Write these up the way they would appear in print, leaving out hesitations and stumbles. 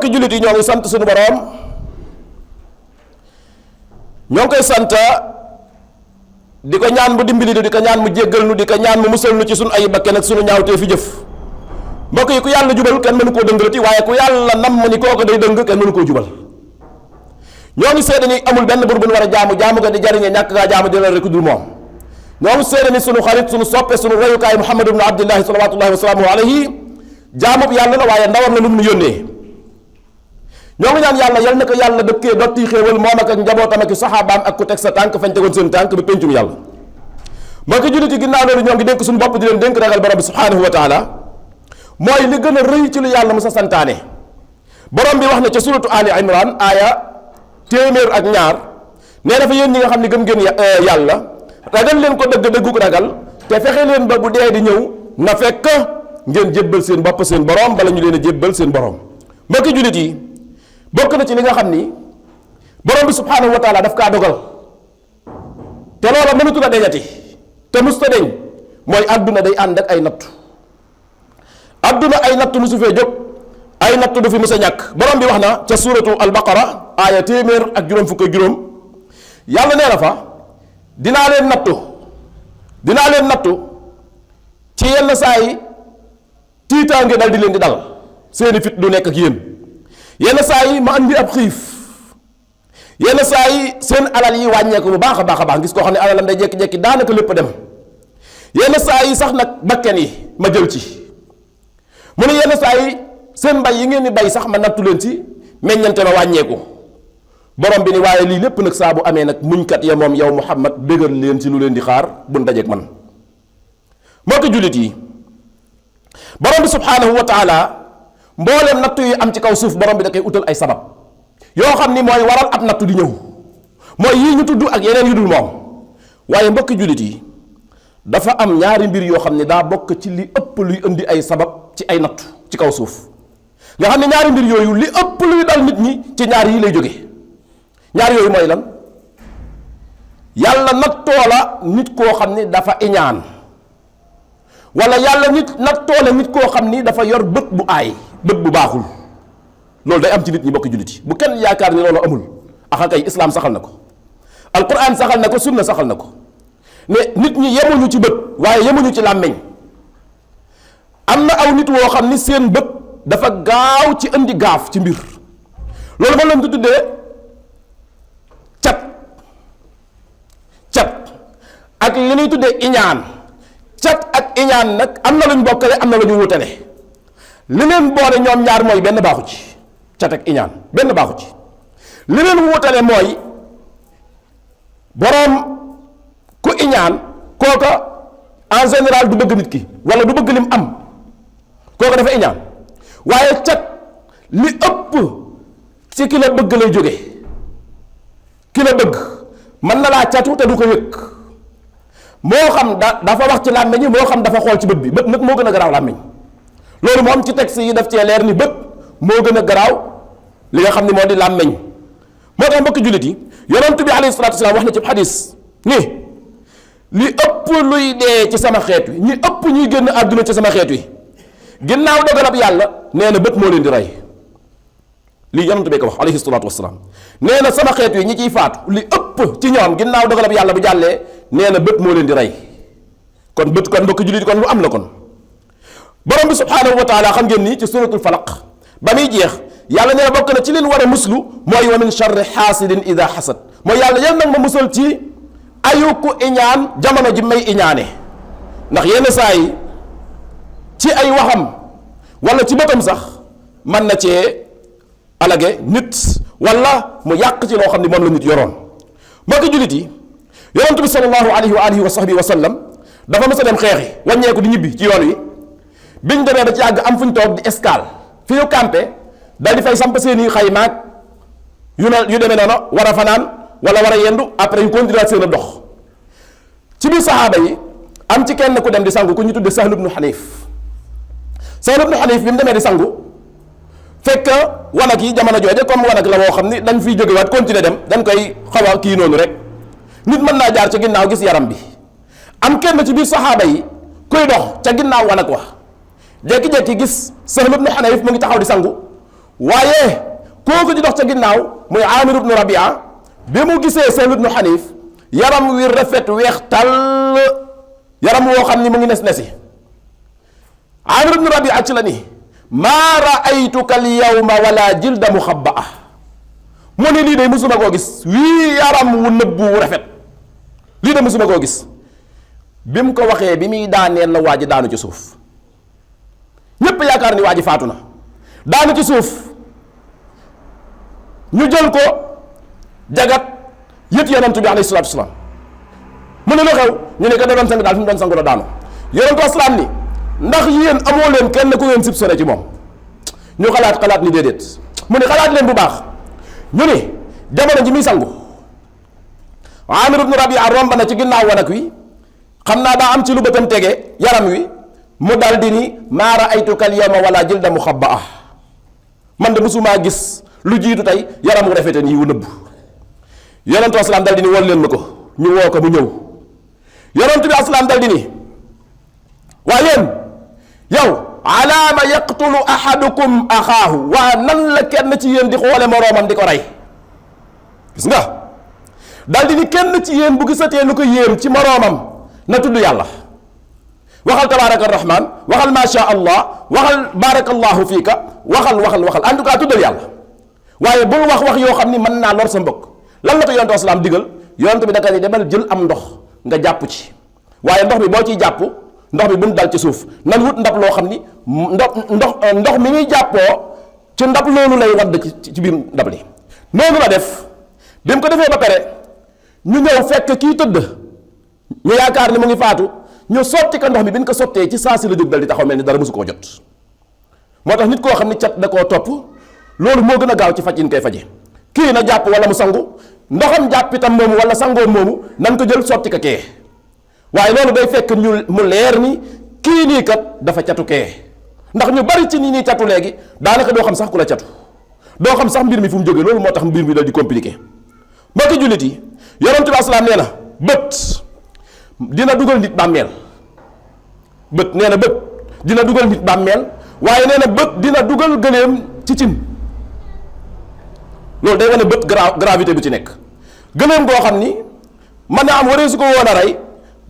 mbokki jullit yi ñoo ngi sant suñu boroom ñoo ngi koy sant di ko ñaan mu dimbali nu di ko ñaan mu jéggal nu di ko ñaan mu musal nu ci suñu ay bakken ak suñu ñaawtee fi jëf mbokk yi ku yàlla jubal kenn mënu koo dëngalati waaye ku yàlla nam ni kooku day dëng kenn mënu koo jubal ñoo ngi seede ni amul benn bur bu ñu war a jaamu ga di jariñe ñàkk ngaa jaamu dina rek dul moom ñoo ngi seede ni sunu xarit sunu soppe sunu royukaay Muhammad ibnu Abdillahi salawatullahi wa salaamuhu alayhi jaamub yàlla la waaye ndawam la lu mu yónnee ñoo ngi ñaan yàlla yal na ko yàlla dëkkee dotti xéewal moom ak njabootam ak saxaabaam ak ku teg sa tànk fañ tegoon seen tànk ba péncum yàlla mbokk jullit yi ginnaaw loolu ñoo ngi dénk suñu bopp di leen dénk ragal borom bi subhanahu wa taala mooy li gën a rëy ci lu yàlla mu sa santaane borom bi wax na ca suratu Ali Imran aaya 102 nee na fa yéen ñi nga xam ne gëm ngeen yàlla ragal leen ko dëgg dëgguk ragal te fexe leen ba bu dee di ñëw na fekk ngeen jébbal seen bopp seen borom bala ñu leen a jébbal seen borom mbokki jullit yi bokk na ci li nga xam ni borom bi subhanahu wa taala daf kaa dogal te loola mënatu la deñati te musta deñ mooy àdduna day ànd ak ay nattu àdduna ay nattu musu fee jóg ay nattu du fi musa ñàkk borom bi wax na ca suratu albaqara aaya 105 yàlla nee na fa dinaa leen nattu ci yenn saa yi tiitaange dal di leen di dal seeni fit du nekk ak yéen yenn saa yi ma andi ab xiif yenn saa yi seen alal yi wàññeeku bu baax a baax gis koo xam ne alalam day jekki-jekki daanaka lépp dem yenn saa yi sax nag bakken yi ma jël ci mu ne yenn saa yi seen mbay yi ngeen di bay sax ma nattu leen ci meññante ma wàññeeku borom bi ni waaye lii lépp nag saa bu amee nag muñkat ya moom yow Muhammad bégal leen ci lu leen di xaar bu dajeek man mbokki jullit yi borom bi subhanahu wa taala mbooleem nattu yi am ci kaw suuf borom bi da koy utal ay sabab yoo xam ni mooy waral ab nattu di ñëw mooy yii ñu tudd ak yeneen yu dul moom waaye mbokki jullit yi dafa am ñaari mbir yoo xam ne daa bokk ci li ëpp luy indi ay sabab ci ay nattu ci kaw suuf nga xam ne ñaari mbir yooyu li ëpp luy dal nit ñi ci ñaar yi lay jóge ñaar yooyu mooy lan yàlla nattoo la nit koo xam ni dafa iñaan wala yàlla nattoo la nit koo xam ni dafa yor bët bu aay bët bu baaxul loolu day am ci nit ñi mbokki jullit yi bu kenn yaakaar ni loolu amul axa kay islaam saxal na ko alquran saxal na ko sunna saxal na ko ne nit ñi yemuñu ci bët waaye yemuñu ci làmmeñ am na aw nit woo xam ni seen bët dafa gaaw ci indi gaaf ci mbir loolu ma leen di tuddee cat ak li ñuy tuddee iñaan cat ak iñaan nag am na luñ bokkale am na lu ñu wutale li leen boole ñoom ñaar mooy benn baaxu ci cat ak iñaan benn baaxu ci li leen wutale mooy boroom ku iñaan kooka en général du bëgg nit ki wala du bëgg lim am kooka dafa iñaan waaye cat li ëpp ci ki la bëgg lay jóge ki la bëgg mën na laa catu te du ko yëg moo xam dafa wax ci làmmiñ yi moo xam dafa xool ci bët bi bët nag moo gën a garaaw làmmiñ loolu moom ci texte yi daf cee leer ni bët moo gën a garaaw li nga xam ne moo di làmmiñ moo tax mbokki jullit yi yonent bi alayhi salaatu wasalaam wax na ci xadis ni li ëpp luy dee ci sama xeet wi ñi ëpp ñuy génn àdduna ci sama xeet wi ginnaaw dogalab yàlla nee na bët moo leen di rey lii yonent bi ko wax alayhi salaatu wasalaam nee na sama xeet wi ñi ciy faatu li ëpp ci ñoom ginnaaw dogalab yàlla bu jàllee nee na bët moo leen di rey kon bët kon mbokki jullit kon lu am la kon borom bi subhanahu wa taala xam ngeen ni ci suratul falaq ba muy jeex yàlla nee na bokk na ci leen war a muslu mooy wa min charri xaasidin ida xasad mooy yàlla yéen nag ma musal ci ayuku iñaan jamono ji may iñaane ndax yenn saa yi ci ay waxam wala ci bëtam sax mën na cee alage nit wala mu yàq ci loo xam ne moom la nit yoroon mbokki jullit yi yonent bi sallallahu alayhi wa alihi wa sahbihi wa sallam dafa mës a dem xeexi wàññeeku di ñibbi ci yoon wi biñ demee ba ci yàgg am fu ñu toog di escale fi ñu campé dal di fay samp seeni xaymaag yu demee noonu war a fanaan wala war a yendu après ñu continuer seen a dox ci biir saxaaba yi am ci kenn ku dem di sangu ku ñu tudde Sahl ibn Hanif Sahl ibn Hanif bi mu demee di sangu fekk wanag yi jamono jooje comme wanag la woo xam ni dañ fiy jógewaat continuer dem dañ koy xaw a kii noonu rek nit mën naa jaar ca ginnaaw gis yaram bi am kenn ci biir saxaaba yi kuy dox ca ginnaaw wanag wax jékki-jékki gis Sahl ibn Hanif mu ngi taxaw di sangu waaye kooku di dox ca ginnaaw muy Amir ibnu Rabia bi mu gisee Sahl ibnu Hanif yaram wi rafet weex tàll yaram woo xam ni mu ngi nes nesi Amir ibnu Rabia ci la ni maa raaytuka al yawma wala jilda muxabbaa mu ne lii de musuma koo gis wii yaram wu nëbbu wu rafet lii de musuma koo gis bi mu ko waxee bi muy daaneel la waa ji daanu ci suuf ñépp yaakaar ni waa ji faatu na daanu ci suuf ñu jël ko jagat yët yonent bi alayhi salaatu wasalaam mu ne lu xew ñu ne ko da doon sang daal fi mu doon sangu la daanu yonentu asalaam ni ndax yéen amoo leen kenn ku ngeen sib sone ci moom ñu xalaat ni déedéet mu ne xalaat leen bu baax ñu ni jamono ji muy sangu Amir ibnu Rabia romb na ci ginnaaw wanag wi xam naa daa am ci lu bëtam tege yaram wi mu dal di ni maa raaytuka al yawma wala jilda muxabbaa man de musumaa gis lu jiitu tey yaram wu rafete nii wu nëbb yonentu asalaam dal di ni wol leen ma ko ñu woo ko mu ñëw yonentu bi asalaam dal di ni waa yéen yow alaama yaqtulu ahadukum axaahu waa nan la kenn ci yéen di xoole moroomam di ko rey gis nga dal di ni kenn ci yéen bu gisatee lu ko yéem ci moroomam na tudd yàlla waxal tabaraka rahman waxal ma sha allah waxal barakallahu fiika waxal en tout cas tuddal yàlla waaye bul wax yoo xam ni mën naa lor sa mbokk lan la ko yonent asalaam digal yonent bi daka ni demal jël am ndox nga jàpp ci waaye ndox bi boo ciy jàpp ndox bi bu mu dal ci suuf nan wut ndab loo xam ni ndox mi muy jàppoo ci ndab loolu lay wadd ci biir ndab li noonu la def bi mu ko defee ba pare ñu ñëw fekk kii tëdd ñu yaakaar ni mu ngi faatu ñu sotti ko ndox mi bi ñu ko sottee ci saa si la jóg dal di taxaw mel ni dara mosu koo jot moo tax nit koo xam ni cat da koo topp loolu moo gën a gaaw ci faj yi ñu koy faje kii na jàpp wala mu sangu ndoxam jàppitam moomu wala sangoom moomu nan ko jël sotti ko kee waaye loolu day fekk ñu mu leer ni kii nii kat dafa catu kee ndax ñu bari ci nii nii catu léegi daanaka doo xam sax ku la catu doo xam sax mbir mi fu mu jógee loolu moo tax mbir mi dal di compliqué mbokki jullit yi yonent bi asalaam nee na bët dina dugal nit bàmmeel bët nee na bët dina dugal nit bàmmeel waaye nee na bët dina dugal gëléem ci cin loolu day wane bët gravité bi ci nekk gëléem goo xam ni mën naa am waree su ko woon a rey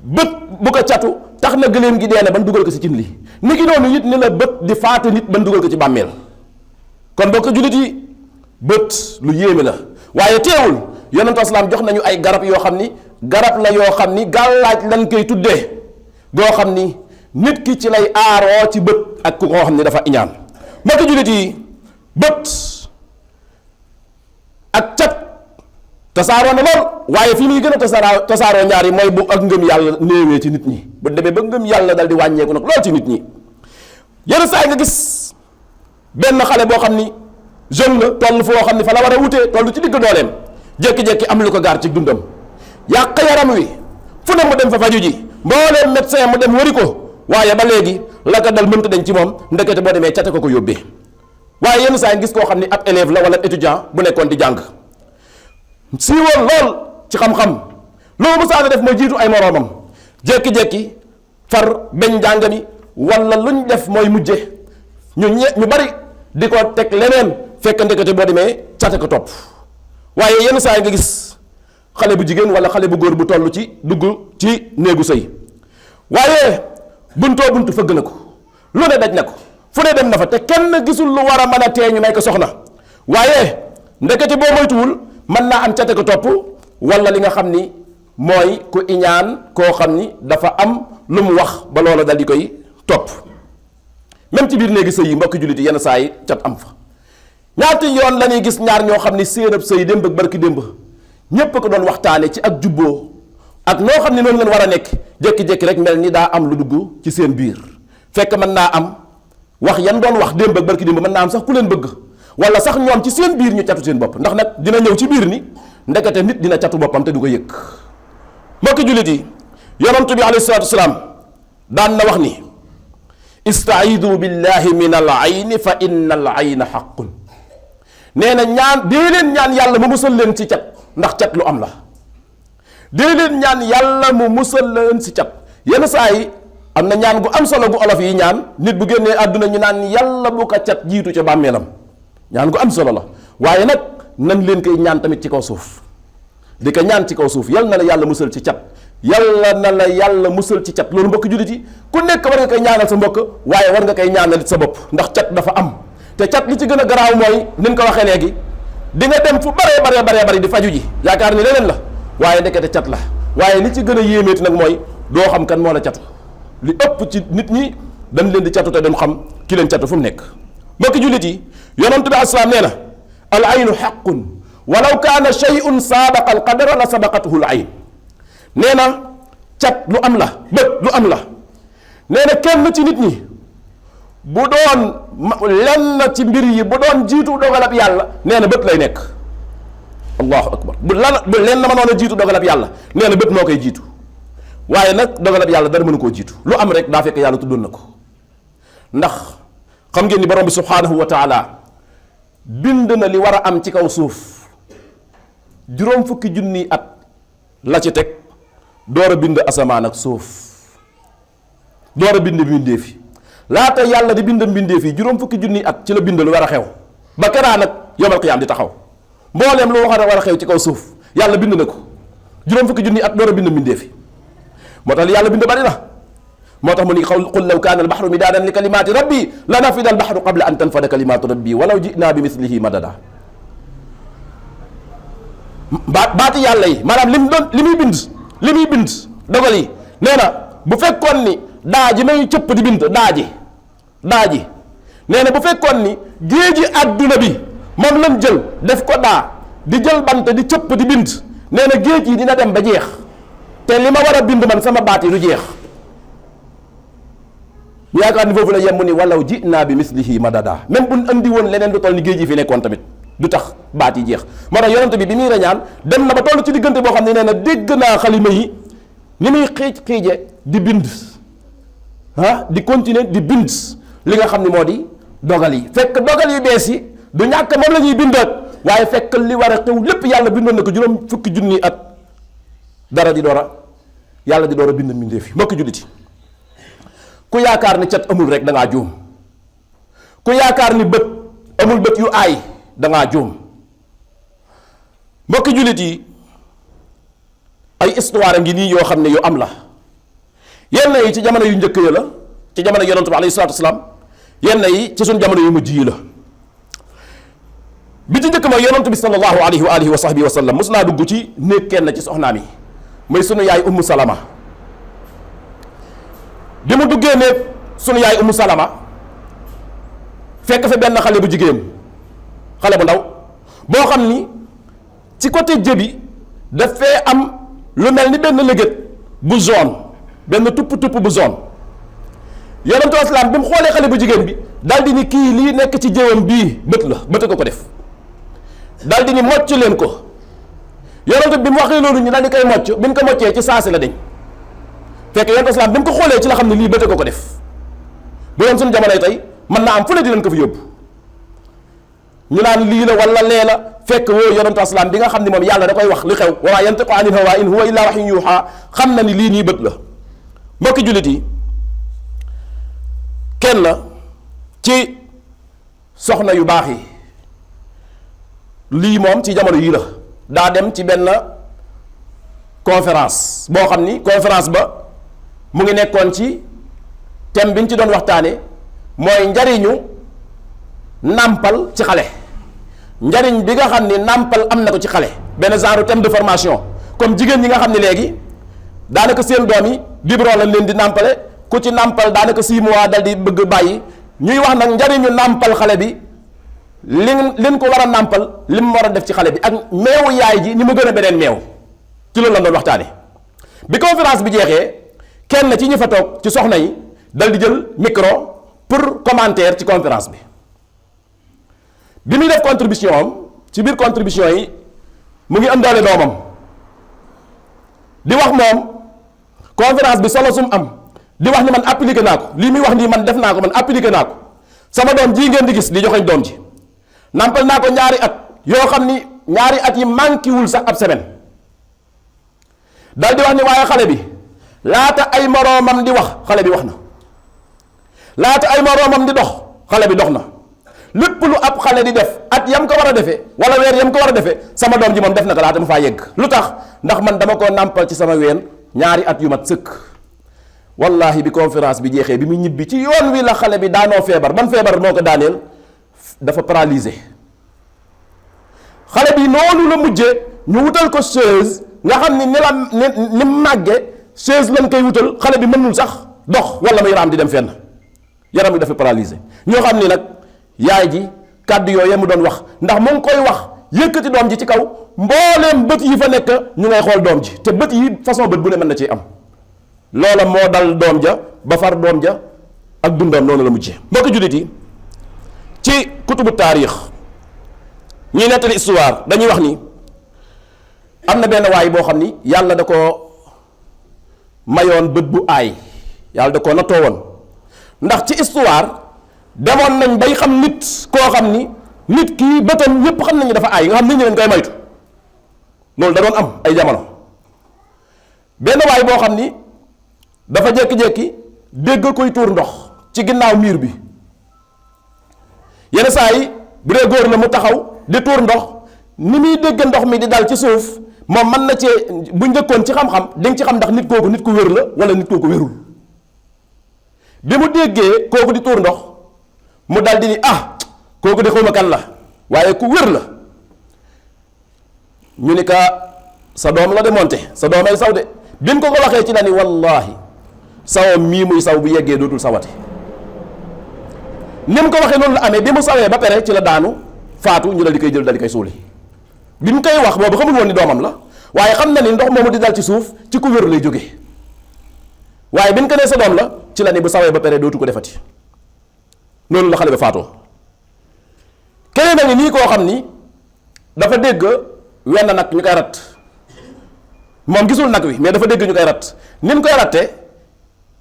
bët bu ko catu tax na gëléem gi dee na ban dugal ko ci cin li ni ki noonu it ni la bët di faate nit ban dugal ko ci bàmmeel kon bokk jullit yi bët lu yéeme la waaye teewul yonentu asalaam jox nañu ay garab yoo xam ni garab la yoo xam ni gàllaaj lan koy tuddee goo xam ni nit ki ci lay aaroo ci bët ak ku koo xam ni dafa iñaan mbokk jullit yi bët ak cat tasaaroo na lool waaye fi muy gën a tasaaroo ñaar yi mooy bu ak ngëm yàlla néewee ci nit ñi bu demee ba ngëm yàlla dal di wàññeeku nag lool ci nit ñi yenn saa yi nga gis benn xale boo xam ni jeune la toll foo xam ni fa la war a wutee toll ci digg dooleem jékki-jékki am lu ko gaar ci dundam yàq yaram wi fu ne mu dem fa faju ji mbooleem médecin mu dem wari ko waaye ba léegi la ko dal mënta dañ ci moom ndekete boo demee cate ko yóbbee waaye yenn saa yi gis koo xam ni ab élève la wala étudiant bu nekkoon di jàng siiwoon lool ci xam-xam loolu mu saana def mooy jiitu ay moroomam jékki-jékki far beñ jàng mi wala luñ def mooy mujje ñu bari di ko teg leneen fekk ndekete boo demee cate ko topp waaye yenn saa yi nga gis xale bu jigéen wala xale bu góor bu toll ci dugg ci néegu sëy waaye buntoo buntu fëgg na ko lu ne daj na ko fu ne dem na fa te kenn gisul lu war a mën a tee ñu may ko soxna waaye ndekete boo moytuwul mën naa am cate ko topp wala li nga xam ni mooy ku iñaan koo xam ni dafa am lu mu wax ba loola dal di koy topp même ci biir néegi sëy yi mbokki jullit yi yenn saa yi cat am fa ñaata yoon la ñuy gis ñaar ñoo xam ni séenab sëy démb ak barki démb ñépp ko doon waxtaane ci ak jubboo ak noo xam ni noonu leen war a nekk jékki-jékki rek mel ni daa am lu dugg ci seen biir fekk mën naa am wax yan doon wax démb ak barki démb mën naa am sax ku leen bëgg wala sax ñoom ci seen biir ñu catu seen bopp ndax nag dina ñëw ci biir ni ndekete nit dina catu boppam te du ko yëg mbokki jullit yi yonent bi alayhi salaatu wasalaam daan na wax ni istaidu billahi min al ayni fa inna al ayna xaqun nee na ñaan dee leen ñaan yàlla mu musal leen ci cat ndax cat lu am la dee leen ñaan yàlla mu musal leen ci cat yenn saa yi am na ñaan gu am solo gu olof yi ñaan nit bu génnee àdduna ñu naan yàlla bu ko cat jiitu ca bàmmeelam ñaan gu am solo la waaye nag nan leen koy ñaan tamit ci kaw suuf di ko ñaan ci kaw suuf yal na la yàlla musal ci cat yàlla na la yàlla musal ci cat loolu mbokk jullit yi ku nekk war nga koy ñaanal sa mbokk waaye war nga koy ñaanal sa bopp ndax cat dafa am te cat li ci gën a garaaw mooy ni nga ko waxee léegi di nga dem fu bare di faju ji yaakaar ni leneen la waaye ndekete cat la waaye li ci gën a yéemeeti nag mooy doo xam kan moo la catu li ëpp ci nit ñi dañ leen di catu te dañ xam ki leen catu fu mu nekk mbokki jullit yi yonent bi asalaam nee na al aynu xaqun walaw kaana shay'un saabaqa al qadara la sabaqatuhu al ayn nee na cat lu am la bët lu am la nee na kenn ci nit ñi bu doon lenn ci mbir yi bu doon jiitu dogalab yàlla nee na bët lay nekk allahu akbar bu lenn ma noon a jiitu dogalab yàlla nee na bët moo koy jiitu waaye nag dogalab yàlla dara mënu koo jiitu lu am rek daa fekk yàlla tuddoon na ko ndax xam ngeen ni borom bi subhaanahu wa taala bind na li war a am ci kaw suuf juróom fukki junni at la ci teg door a bind asamaan ak suuf door a bind mbindeef yi laata yàlla di bind mbindeef yi juróom fukki junni at ci la bind lu war a xew ba keraa nag yomal qiyaam di taxaw mbooleem lu war a xew ci kaw suuf yàlla bind na ko juróom fukki junni at door a bind mbindeef yi moo tax li yàlla bind bari na moo tax mu ni qul law kaana albaxru midaadan li kalimaati rabbi la nafida albaxru qabla an tanfada kalimaatu rabbi walaw jinaa bi mislihi madada baati yàlla yi maanaam li muy bind dogal yi nee na bu fekkoon ni daa ji may cëpp di bind daa ji nee na bu fekkoon ni géeji àdduna bi moom lañ jël def ko daa di jël bant di cëpp di bind nee na géej yi dina dem ba jeex te li ma war a bind man sama baat yi du jeex bu yaakaar ni foofu la yem mu ni walaw jinaa bi mislihi madada même buñ andi woon leneen lu toll ni géej yi fi nekkoon tamit du tax baat yi jeex moo tax yonent bi muy rañaan dem na ba toll ci diggante boo xam ne nee na dégg naa xalima yi ni muy xiije di bind di continuer di bind li nga xam ne moo di dogal yi fekk dogal yu bees yi du ñàkk moom la ñuy bindaat waaye fekk li war a xew lépp yàlla bindoon na ko juróom fukki junni at dara di door a yàlla di door a bind mbindeef yi mbokki julliti ku yaakaar ni cat amul rek da ngaa juum ku yaakaar ni bët amul bët yu aay da ngaa juum mbokki jullit yi ay histoire ngi nii yoo xam ne yu am la yenn yi ci jamono yu njëkk ya la ci jamono yonent bi alayhi salaatu wasalaam yenn yi ci suñ jamono yu mujj yi la bi ci njëkk mooy yonent bi sallallahu alayhi wa alihi wa sahbihi wa sallam mos naa dugg ci néeg kenn ci soxnaam yi mooy sunu yaay ummu salama bi mu duggee néeg sunu yaay ummu salama fekk fa benn xale bu jigéen xale bu ndaw boo xam ni ci côté jëbi dafay am lu mel ni benn lëgët bu jaune benn tupp bu jaune yonentu islaam bi mu xoolee xale bu jigéen bi daal di ni kii lii nekk ci jëwam bii bët la bët ko def daal di ni mocc leen ko yonentu bi mu waxee loolu ñu daal di koy mocc bi mu ko moccee ci saasi la dañ fekk yonentu islaam bi mu ko xoolee ci la xam ne lii bët ko def bu doon suñu jamonoy tey mën naa am fu ne di leen ko fi yóbbu ñu naan lii la wala lee la fekk woo yonentu islaam bi nga xam ne moom yàlla da koy wax li xew wa maa yantiqu anil hawaa in huwa illaa wahyun yuuhaa xam na ni lii nii bët la mbokki jullit yi kenn ci soxna yu baax yi lii moom ci jamono yii la daa dem ci benn conférence boo xam ni conférence ba mu ngi nekkoon ci thème bi ñu ci doon waxtaane mooy njariñu nàmpal ci xale njariñ bi nga xam ni nàmpal am na ko ci xale benn genre thème de formation comme jigéen ñi nga xam ne léegi daanaka seen doom yi biberon lañ leen di nàmpale ku ci nàmpal daanaka 6 mois dal di bëgg bàyyi ñuy wax nag njariñu nàmpal xale bi liñ ko war a nàmpal li mu war a def ci xale bi ak meewu yaay ji ni mu gën a beneen meew ci loolu la doon waxtaane bi conférence bi jeexee kenn ci ñi fa toog ci soxna yi dal di jël micro pour commentaire ci conférence bi muy def contribution am ci biir contribution yi mu ngi ëndaale doomam di wax moom conférence bi solo sum am di wax ni man appliqué naa ko lii muy wax nii man def naa ko man appliqué naa ko sama doom jii ngeen di gis di joxeñ doom ji nampal naa ko ñaari at yoo xam ni ñaari at yi manqué wul sax ab semaine dal di wax ni waaye xale bi laata ay moroomam di wax xale bi wax na laata ay moroomam di dox xale bi dox na lépp lu ab xale di def at yam ko war a defee wala weer yam ko war a defee sama doom ji moom def na ko laata mu faa yegg. lu tax ndax man dama koo nàmpal ci sama ween ñaari at yu mat sëkk. wallahi bi conférence bi jeexee bi mu ñibbi ci yoon wi la xale bi daanoo feebar ban feebar moo ko daaneel dafa paralysé. xale bi noonu la mujjee ñu wutal ko chaise nga xam ni ni màgge chaise lañ koy wutal xale bi mënul sax dox wala muy raam di dem fenn yaram bi dafa paralysé. ñoo xam ni nag yaay ji kàddu yooyu mu doon wax ndax mu ngi koy wax yëkkati doom ji ci kaw mbooleem bët yi fa nekk ñu ngay xool doom ji te bët yi façon bët bu ne mën na ciy am. loola moo dal doom ja ba far doom ja ak dundam noonu la mujjee. mbokk jullit yi ci kutubu taarix ñuy nettali histoire dañuy wax ni am na benn waay boo xam ni yàlla da ko mayoon bët bu aay yàlla da ko nattoo woon ndax ci histoire demoon nañ bay xam nit koo xam ni nit kii bëtam ñépp xam nañu dafa aay nga xam nit ñi leen koy moytu loolu da doon am ay jamono. benn waay boo xam ni dafa jékki-jékki dégg koy tuur ndox ci ginnaaw miir bi yenn saa yi bu dee góor la mu taxaw di tuur ndox ni muy dégg ndox mi di dal ci suuf moom mën na cee bu njëkkoon ci xam-xam di nga ci xam ndax nit kooku nit ku wér la wala nit kooku wérul. bi mu déggee kooku di tuur ndox mu dal di ni kooku di xawma kan la waaye ku wér la. ñu ni ka sa doom la de monte sa doomay saw de bin ko waxee ci la ni wallahi sawam mii muy saw bu yeggee dootul sawate. ni mu ko waxee noonu la amee bi mu sawee ba pare ci la daanu faatu ñu dal di koy jël dal di koy suuli. bi mu koy wax boobu xamul woon ni doomam la waaye xam na ni ndox moomu di dal ci suuf ci ku wér lay jóge waaye bi ñu ko nee sa doom la ci la ni bu sawee ba pare dootu ko defati noonu la xale ba faatoo. keneen a ngi nii koo xam ni dafa dégg wenn nag ñu koy rat moom gisul nag wi mais dafa dégg ñu koy rat ni mu koy ratte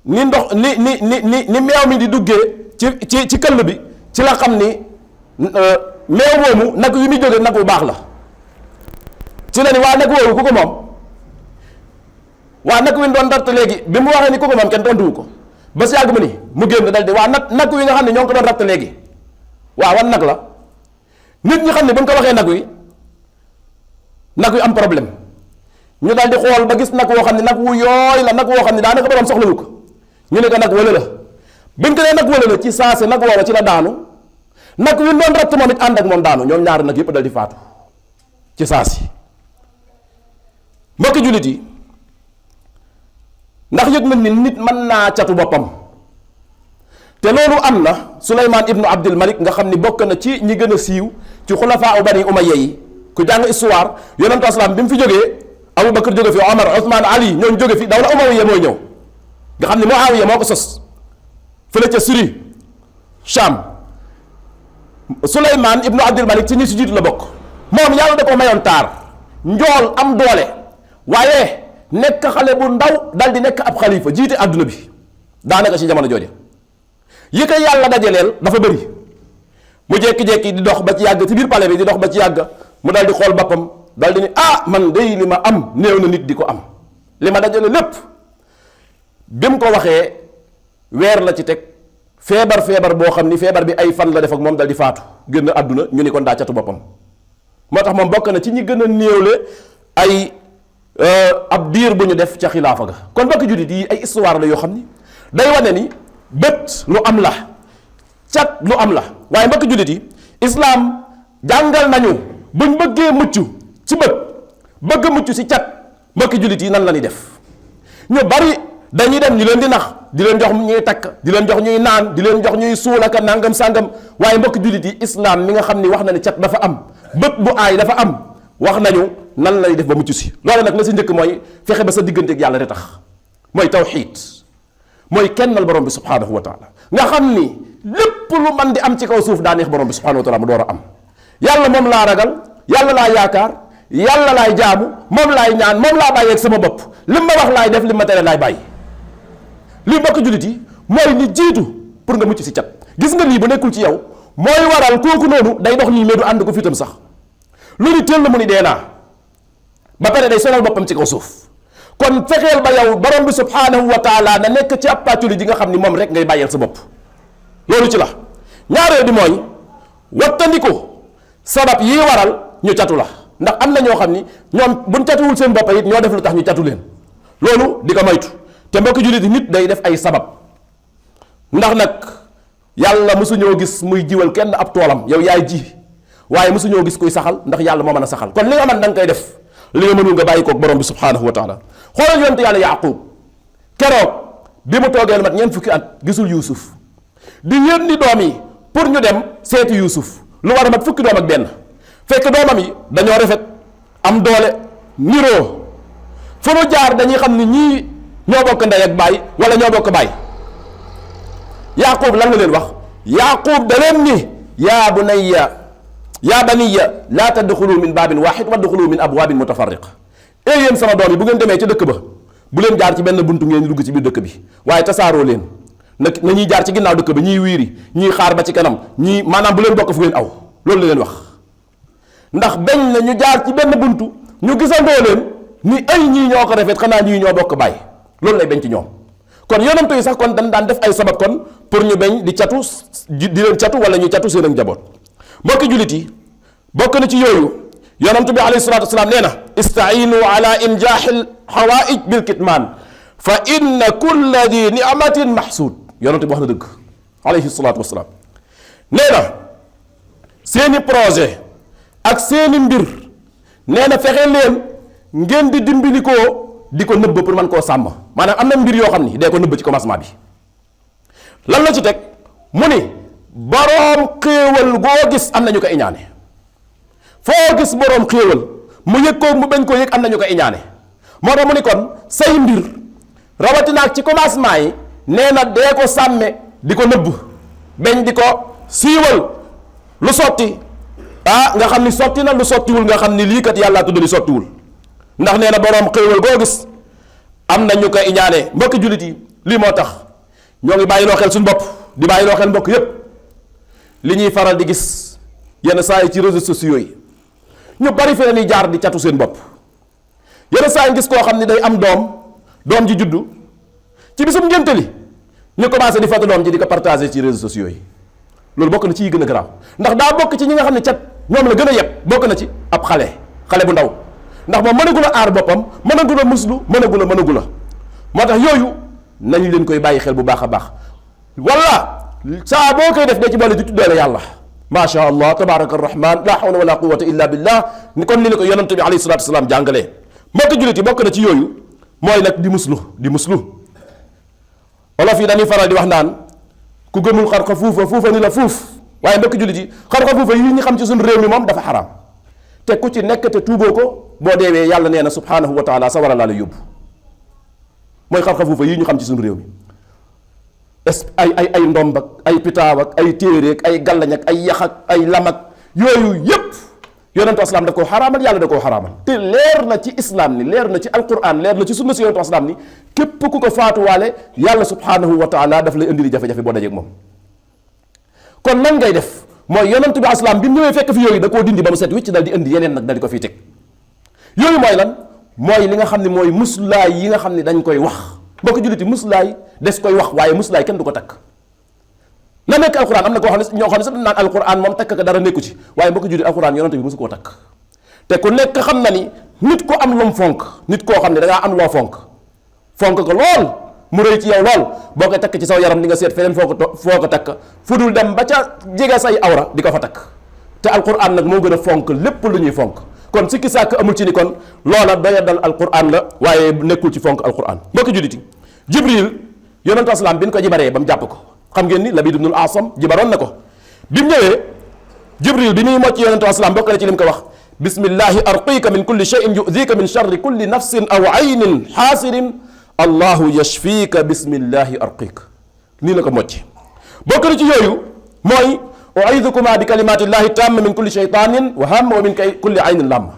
ni ndox ni meew mi di duggee ci këll bi ci la xam ni meew moomu nag wi muy jógee nag bu baax la. ci la ni waa nag woowu ku ko moom waa nag wi doon ratt léegi bi mu waxee ni ku ko moom kenn tontuwu ko ba si yàgg mu ni mu génn dal di waa nag wi nga xam ne ñoo ngi ko doon ratt léegi waaw wan nag la nit ñi xam ne bu ñu ko waxee nag wi am problème ñu dal di xool ba gis nag woo xam ne nag wu yooy la nag woo xam ne daanaka borom soxlawu ko ñu ne ko nag wala la buñ ko nee nag wala la ci saase nag woowa ci la daanu nag wi doon ratt moom it ànd ak moom daanu ñoom ñaari nag yëpp dal di faatu ci saasi. mbokki jullit yi ndax yëg nañ ni nit mën naa catu boppam te loolu am na Suleymaan ibnu Abdul Malik nga xam ni bokk na ci ñi gën a siiw ci xulafaa u bani umayya yi ku jàng histoire yonentu asalaam bi mu fi jógee Abu Bakar jóge fi Omar Ousmane Ali ñooñu jóge fi dawla umayya mooy ñëw nga xam ne Muawiya moo ko sos fële ca Syrie Sham. Suleymaan ibnu Abdul Malik ci ñi si jiitu la bokk moom yàlla da ko mayoon taar njool am doole waaye nekk xale bu ndaw dal di nekk ab xalifa jiite àdduna bi daanaka ci jamono jooje yi ko yàlla dajaleel dafa bëri mu jékki-jékki di dox ba ci yàgg ci biir palais bi di dox ba ci yàgg mu dal di xool boppam dal di ni man day li ma am néew na nit di ko am li ma dajale lépp bi mu ko waxee weer la ci teg feebar boo xam ni feebar bi ay fan la def ak moom dal di faatu génn àdduna ñu ni kon daa catu boppam moo tax moom bokk na ci ñi gën a néewle ay ab diir bu ñu def ca xilaafa ga. kon mbokk jullit yi ay histoire la yoo xam ni day wane ni bët lu am la cat lu am la waaye mbokk jullit yi islaam jàngal nañu buñ bëggee mucc ci bët bëgg mucc ci cat mbokk jullit yi nan la ñuy def. ñu bari dañuy dem ñu leen di nax di leen jox ñuy takk di leen jox ñuy naan di leen jox ñuy suulaka nangam sàngam waaye mbokk jullit yi islaam mi nga xam ni wax na ni cat dafa am bët bu aay dafa am wax nañu nan lay def ba mucc si. loolu nag la si njëkk mooy fexe ba sa diggante ak yàlla rek tax mooy tawxiid mooy kennal borom bi subhaanahu wa taala nga xam ni lépp lu man di am ci kaw suuf daa neex borom bi subhaanahu wa taala mu door a am. yàlla moom laa ragal yàlla laa yaakaar yàlla laay jaamu moom laay ñaan moom laa bàyyeeg sama bopp lim ma wax laay def lim ma tere laay bàyyi. li mbokk jullit yi mooy li jiitu pour nga mucc si cat gis nga lii bu nekkul ci yow mooy waral kooku noonu day dox nii mais du ànd ko fitam sax lu ni teel la mu ni dee naa ba pare day sonal boppam ci kaw suuf. kon fexeel ba yow borom bi subhaanahu wa taala na nekk ci ab pàcculi ji nga xam ni moom rek ngay bàyyeel sa bopp loolu ci la. ñaareel bi mooy wattandiku sabab yi waral ñu catu la ndax am na ñoo xam ni ñoom buñ catuwul seen bopp it ñoo def lu tax ñu catu leen loolu di ko moytu te mbokk jullit yi nit day def ay sabab ndax nag yàlla mësuñoo gis muy jiwal kenn ab toolam yow yaay ji waaye mësuñoo gis kuy saxal ndax yàlla moo mën a saxal kon li nga mën da nga koy def li nga mënul nga bàyyi koog borom bi subhanahu wa taala xoolal yonte yàlla yaqub keroog bi mu toogee lu mat ñeent fukki at gisul yuusuf di yónni doom yi pour ñu dem seeti yuusuf lu war a mat fukki doom ak benn fekk doomam yi dañoo rafet am doole niroo fu nu jaar dañuy xam ni ñii ñoo bokk ndey ak baay wala ñoo bokk baay yaqub lan la leen wax yaqub da leen ni yaa bunayya yaa baniya laa tadxulu min baabin waaxid wadxulu min abwaabin mutafarriq yéen sama doom yi bu ngeen demee ca dëkk ba bu leen jaar ci benn buntu ngeen dugg ci biir dëkk bi waaye tasaaroo leen na ñuy jaar ci ginnaaw dëkk ba ñiy wiiri ñiy xaar ba ci kanam ñii maanaam bu leen bokk fu ngeen aw loolu la leen wax ndax bañ na ñu jaar ci benn buntu ñu gisandoo leen ni ay ñii ñoo ko rafet xanaa ñii ñoo bokk baay loolu lay bañ ci ñoom kon yonent yi sax kon dañ daan def ay sabab kon pour ñu bañ di catu di leen catu wala ñu catu seen ak njaboot mbokki jullit yi bokk na ci yooyu yonent bi alayhi salatu wasalaam nee na istainu ala injaaxil xawaij bil kitmaan fa inna kulla di niamatin mahsud yonent bi wax na dëgg alayhi salatu wasalaam nee na seeni projet ak seeni mbir nee na fexe leen ngeen di dimbilikoo di ko nëbb pour man koo sàmm maanaam am na mbir yoo xam ni dee ko nëbb ci commencement bi lan la ci teg mu ni boroom xéewal goo gis am na ñu ko iñaane foo gis boroom xéewal mu yëg ko mu bañ koo yëg am na ñu ko iñaane moo tax mu ni kon say mbir rawatinaak ci commencement yi nee na dee ko sàmme di ko nëbb bañ di ko siiwal lu sotti nga xam ni sotti na lu sottiwul nga xam ni lii kat yàllaa tudd li sottiwul ndax nee na boroom xéewal goo gis am na ñu ko iñaane mbokki jullit yi lii moo tax ñoo ngi bàyyiloo xel suñu bopp di bàyyiloo xel mbokk yépp li ñuy faral di gis yenn saa yi ci réseaux sociaux yi ñu bari fi la ñuy jaar di catu seen bopp yenn saa yi gis koo xam ne day am doom ji juddu ci bisum ngénte li ñu commencé di foto doom ji di ko partager ci réseaux sociaux yi loolu bokk na ci yi gën a garaaw ndax daa bokk ci ñi nga xam ne cat ñoom la gën a yeb bokk na ci ab xale bu ndaw ndax moom mënagul a aar boppam mënagul a muslu mënagul a moo tax yooyu nañu leen koy bàyyi xel bu baax a baax wala saa boo koy def dee ci boole di tuddaale yàlla macha allah tabaraka arrahman la hawla wala quwwata illa billah ni kon li ne ko yonente bi alayhi salatu wasalaam jàngalee mbokk jullit yi bokk na ci yooyu mooy nag di muslu wolof yi dañuy faral di wax naan ku gëmul xarxa fuufa ni la fuuf waaye mbokk jullit yi xarxa fuufa yi ñu xam ci suñu réew mi moom dafa xaraam te ku ci nekk te tuuboo ko boo deewee yàlla nee na subhanahu wa taala sa war a laa la yóbbu mooy xarxa fuufa yi ñu xam ci suñu réew mi ay ndomb ak ay pitaaw ak ay téere ak ay gallañ ak ay yax ak ay lam ak yooyu yépp yonentu asalaam da koo xaraamal yàlla da koo xaraamal te leer na ci islam ni leer na ci alquran leer na ci sunna si yonentu asalaam ni képp ku ko faatuwaale yàlla subhanahu wa taala daf lay indili jafe-jafe boo dajeeg moom kon nan ngay def mooy yonentu bi asalaam bi mu ñëwee fekk fi yooyu da koo dindi ba mu set wicc dal di indi yeneen nag dal di ko fii teg yooyu mooy lan mooy li nga xam ne mooy muslaay yi nga xam ne dañ koy wax mbokk julliti muslaay des koy wax waaye muslaay kenn du ko takk na nekk alquran am na koo xam ne ñoo xam ne sax dañ naan alquran moom takk ko dara nekku ci waaye mbokk jullit alquran yonent bi mosu koo takk te ku nekk xam na ni nit ko am lum fonk nit koo xam ne dangaa am loo fonk ko lool mu rëy ci yow lool boo koy takk ci saw yaram di nga seet feneen foo ko takk fu dul dem ba ca jege say awra di ko fa takk te alquran nag moo gën a fonk lépp lu ñuy fonk kon sikki sàkk amul ci ni kon loola doya dal alquran la waaye nekkul ci fonk alquran mbokk julliti jibril yonentu asalaam bi ñu ko jibaree ba mu jàpp ko xam ngeen ni Labid ibnul Asam jibaroon na ko bi mu ñëwee jibril bi muy mocc yonentu asalaam bokk na ci lim ko wax bismillahi arqika min kulli shay'in yu'dhika min sharri kulli nafsin aw aynin xaasirin allahu yashfika bismillahi arqika nii la ko mocc bokk na ci yooyu mooy u'idhukuma bi kalimatillahi tamma min kulli shaytanin wa hamma wa min kulli aynin lamma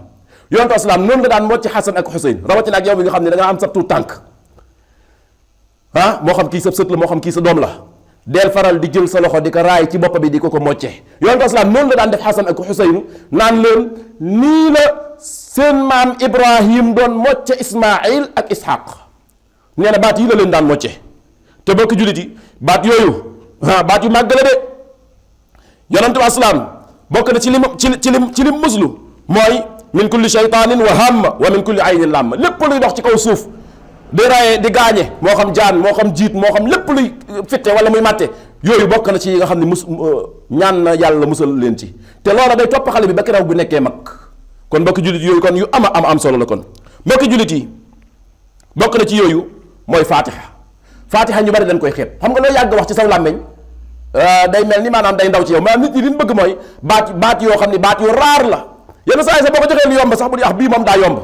yonentu asalaam noonu la daan mocc Xasan ak Xuseyn rawatina ak yow bi nga xam ne da nga am sa tuut tànk moo xam kii sa sët la moo xam kii sa doom la del faral di jël sa loxo di ko raay ci bopp bi di ko mocce yonentu asalaam noonu la daan def Xasan ak Xuseynu naan leen nii la seen maam Ibrahim doon mocce Ismaayil ak Ishaq nee na baat yi la leen daan mocce te bokk jullit yi baat yooyu baat yu màgg la de yonentu asalaam bokk na ci lim muslu mooy min kulli shaytanin wa hamma wa min kulli aynin lamma. lépp luy dox ci kaw suuf di raye di gaañe moo xam jaan moo xam jiit moo xam lépp luy fitte wala muy màtte yooyu bokk na ci yi nga xam ne ñaan na yàlla musal leen ci. te loola day topp xale bi ba keroog bu nekkee mag. kon mbokki jullit yooyu kon yu am solo la kon mbokki jullit yi bokk na ci yooyu mooy fatiha ñu bari dañ koy xeeb. xam nga loo yàgg wax ci saw làmmeñ day mel ni maanaam day ndaw ci yow maanaam nit ñi liñ bëgg mooy baat yoo xam ne baat yu raar la. yenn saa yi sax boo ko joxee lu yomb sax bu di bii moom daa yomb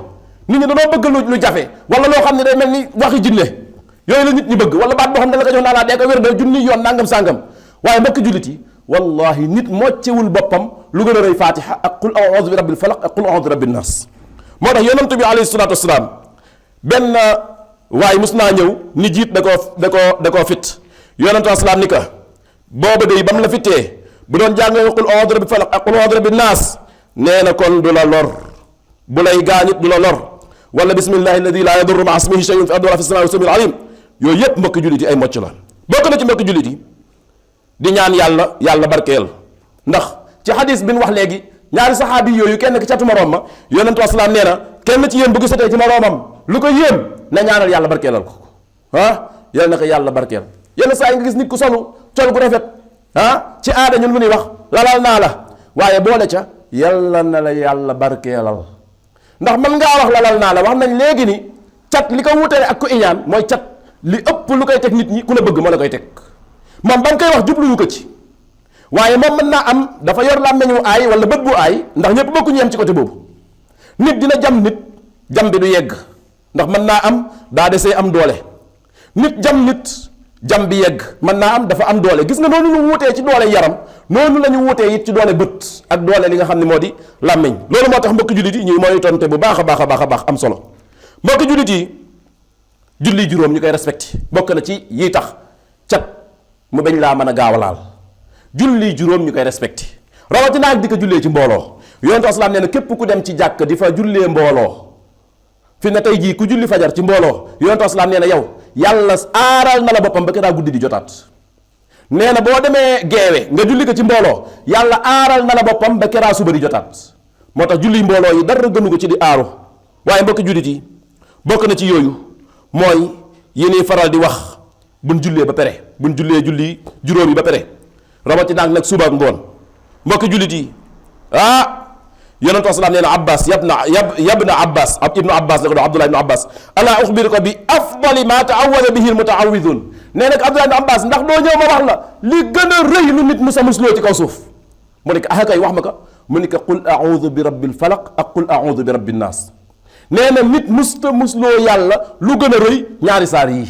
nit ñi dañoo bëgg lu jafe wala loo xam ne day mel ni waxi jinne yooyu la nit ñi bëgg wala baat boo xam ne la ko jox naa laa dee ko wér da junni yoon nangam sàngam. waaye mbokk jullit yi wallahi nit moccewul boppam lu gën a rëy fatiha ak qul a'udhu bi rabbil falaq ak qul a'udhu bi rabbin nas. moo tax yonent bi alayhi salaatu wasalaam benn waaye mus naa ñëw ni jiit da koo fit yonent wasalaam ni ka booba day ba mu la fittee bu doon jàngee qul a'udhu bi rabbil falaq ak qul a'udhu bi rabbin nas nee na kon du la lor bu lay gaañit du la lor wala bismillahi alladi la yadurru ma ismihi shay'un fi ardi wala fi samaa'i samiul alim yooyu yëpp mbokk jullit yi ay mocc la. bokk na ci mbokk jullit yi di ñaan yàlla barkeel ndax ci xadis bi ñu wax léegi ñaari saxaabi yooyu kenn ki catu moroom ma yonentu asalaam nee na kenn ci yéen bu gisatee ci moroomam lu ko yéem na ñaanal yàlla barkeelal ko yal na ko yàlla barkeel. yenn saa yi nga gis nit ku solu col gu rafet ci aada ñun lu ñuy wax lalal naa la waaye boole ca yàlla na la yàlla barkeelal ndax mën ngaa wax lalal naa la wax nañ léegi ni cat li ko wutale ak ku iñaan mooy cat li ëpp lu koy teg nit ñi ku la bëgg moo la koy teg moom ba nga koy wax jubluwu ko ci waaye moom mën naa am dafa yor làmmeñ wu aay wala bët bu aay ndax ñëpp bokkuñu yem ci côté boobu nit dina jam nit jam bi du yegg ndax mën naa am daa desee am doole nit jam nit jam bi yegg mën naa am dafa am doole gis nga noonu ñu wutee ci doole yaram noonu la ñu wutee it ci doole bët ak doole li nga xam ne moo di làmmeñ loolu moo tax mbokki jullit yi ñuy mooy tonte bu baax a baax am solo mbokki jullit yi julli juróom ñu koy respecté bokk na ci yi tax cat mu bañ laa mën a gaaw a laal julli juróom ñu koy respecté rawatina ak di ko jullee ci mbooloo yonent aslaam nee na képp ku dem ci jàkk di fa jullee mbooloo fi na tey jii ku julli fajar ci mbooloo yonent aslaam nee na yow yàlla aaral na la boppam ba keraa guddi di jotaat nee na boo demee geewe nga julli ko ci mbooloo yàlla aaral na la boppam ba keraa suba di jotaat moo tax julli mbooloo yi dara gënu ko ci di aaru waaye mbokki jullit yi bokk na ci yooyu mooy yéen faral di wax buñ jullee ba pare buñ jullee julli juróom yi ba pare rawatina nag suba ak ngoon mbokki jullit yi yonentu asalaam nee na abbas yabna abbas ibnu abbas la ko doon abdullah ibnu abbas ala uxbiruka bi afdali ma taawada bihi almutaawidun nee nag abdullah ibnu abbas ndax doo ñëw ma wax la li gën a rëy lu nit musa musloo ci kaw suuf mu ne ko kay wax ma ko mu ne ko qul audu bi rabbil falaq ak qul audu bi rabbin naas nee na nit musta musloo yàlla lu gën a rëy ñaari saar yi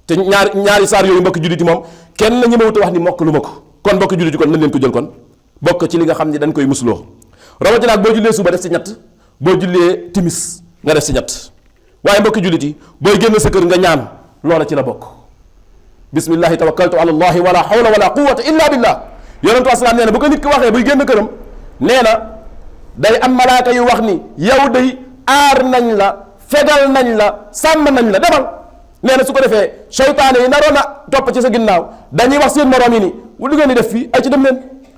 te ñaari saar yooyu mbokki jullit yi moom kenn ñemewut a wax ni mokk lu ma ko kon mbokki jullit yi kon nañ leen ko jël kon bokk ci li nga xam ne dañ koy musloo rawatina ak boo jullee suba def si ñett boo jullee timis nga def si ñett waaye mbokki jullit yi booy génn sa kër nga ñaan loola ci la bokk bismillahi tawakkaltu ala allahi wala hawla wala quwwata illa billah yonentu asalaam nee na bu ko nit ki waxee buy génn këram nee na day am malaaka yu wax ni yow day aar nañ la fegal nañ la sàmm nañ la demal nee na su ko defee seytaane yi naroon a topp ci sa ginnaaw dañuy wax seen moroom yi ni lu ngeen di def fii ay ci dem leen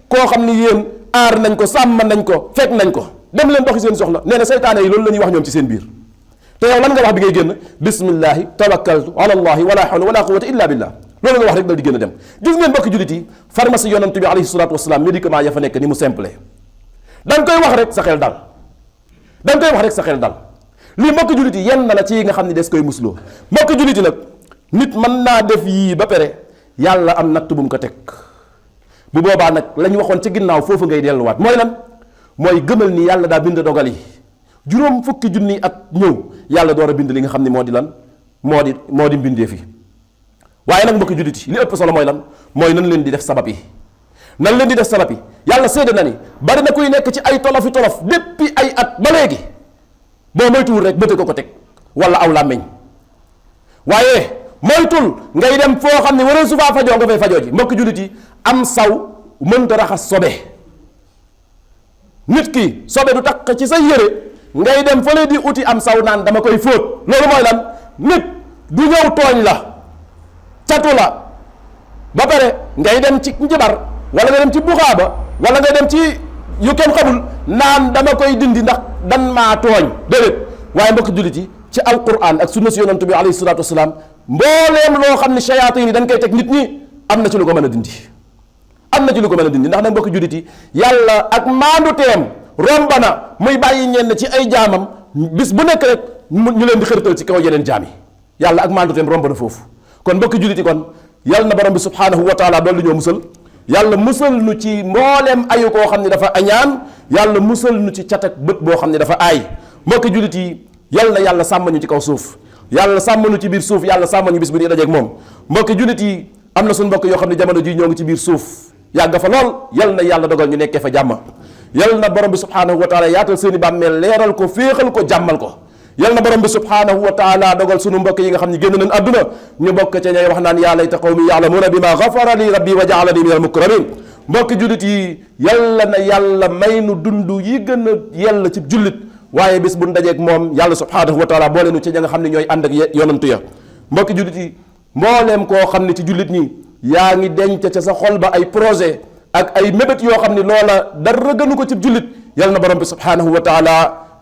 koo xam ni yéen aar nañ ko sàmm nañ ko fekk nañ ko dem leen doxi seen soxla nee na seytaane yi loolu la ñuy wax ñoom ci seen biir te yow lan nga wax bi ngay génn bismillahi tawakkaltu ala allahi wala hawla wala quwwata illa billah loolu nga wax rek dal di génn dem gis ngeen mbokki jullit yi pharmacie yonent bi alayhi salatu wasalaam médicament ya fa nekk ni mu simple da nga koy wax rek sa xel dal da nga koy wax rek sa xel dal lii mbokki jullit yi yenn na la ci yi nga xam ne des koy musloo mbokki jullit yi nag nit mën naa def yii ba pare yàlla am natt bu mu ko teg bu boobaa nag la ñu waxoon ci ginnaaw foofu ngay delluwaat mooy lan mooy gëmal ni yàlla daa bind dogal yi juróom fukki junni at ñëw yàlla door a bind li nga xam ne moo di lan moo di mbindeef yi waaye nag mbokki jullit yi li ëpp solo mooy lan mooy nan leen di def sabab yi nan leen di def sabab yi yàlla séede na ni bari na kuy nekk ci ay tolofi tolof depuis ay at ba léegi boo moytuwul rek bëte ko teg wala aw làmmeñ waaye moytul ngay dem foo xam ne waree su faa fajoo nga fay fajoo ji mbokki jullit yi am saw mënta raxas sobe nit ki sobe du takk ci sa yére ngay dem fële di uti am saw naan dama koy fóot loolu mooy lan nit du ñëw tooñ la catu la ba pare ngay dem ci njabar wala nga dem ci buxaaba wala nga dem ci yu kenn xamul naan dama koy dindi ndax dan maa tooñ déedéet. waaye mbokk jullit yi ci alquran ak sunna si yonantu bi alayhi salaatu wasalaam mbooleem loo xam ne shayatin yi dañ koy teg nit ñi am na ci lu ko mën a dindi, am na ci lu ko mën a dindi. ndax nag mbokk jullit yi yàlla ak maandu teem romba na muy bàyyi ñenn ci ay jaamam bis bu nekk rek ñu leen di xërtal ci kaw yeneen jaam yi. yàlla ak maandu teem romba na foofu. kon mbokk jullit yi kon yàlla na borom bi subhanahu wa taala doon lu ñoo musal, yàlla musal nu ci mbooleem ayu koo xam ne dafa añaan, yàlla musal nu ci cat ak bët boo xam ne dafa aay. mbokk jullit yi yàlla na yàlla sàmm ñu ci kaw suuf, yàlla sàmm ñu ci biir suuf, yàlla sàmm ñu bis bu ñuy dajeeg moom. mbokk jullit yi am na suñu mbokk yoo xam ne jamono ji ñoo ngi ci biir suuf yàgg fa lool, yàlla na yàlla dogal ñu nekkee fa jàmm. yàlla na borom bi subhanahu wa taala yaatal seeni bàmmeel, leeral ko, féexal ko, jàmmal ko. yàlla na borom bi subhanahu wa taala dogal sunu mbokk yi nga xam ne génn nañ àdduna ñu bokk ca ñay wax naan yaa layta qawmi ya'lamuuna bima ghafara li rabbi wa ja'alani min al mukramin. mbokk jullit yi yàlla na yàlla may nu dund yi gën a yell ci jullit, waaye bis bu ndajeeg moom yàlla subhanahu wa taala boole nu ci ña nga xam ne ñooy ànd ak yonantu ya. mbokki jullit yi mbooleem koo xam ne ci jullit ñi yaa ngi denc ca sa xol ba ay projet ak ay mébét yoo xam ne loola dara gënu ko ci jullit, yàlla na borom bi subhanahu wa taala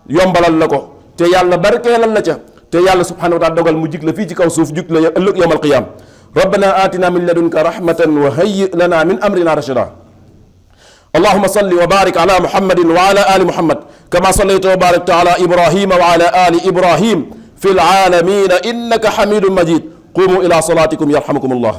yombalal la ko te yàlla barkeelal la ca te yàlla subhanahu wa taala dogal mu jig la fii ci kaw suuf jig la ëllëg yawmal qiyaam. rabbana atina min ladunka rahmatan wa hayyi lana min amrina rashada. اللهم صل وبارك على محمد وعلى آل محمد كما صليت وباركت على إبراهيم وعلى آل إبراهيم في العالمين إنك حميد مجيد. قوموا إلى صلاتكم يرحمكم الله.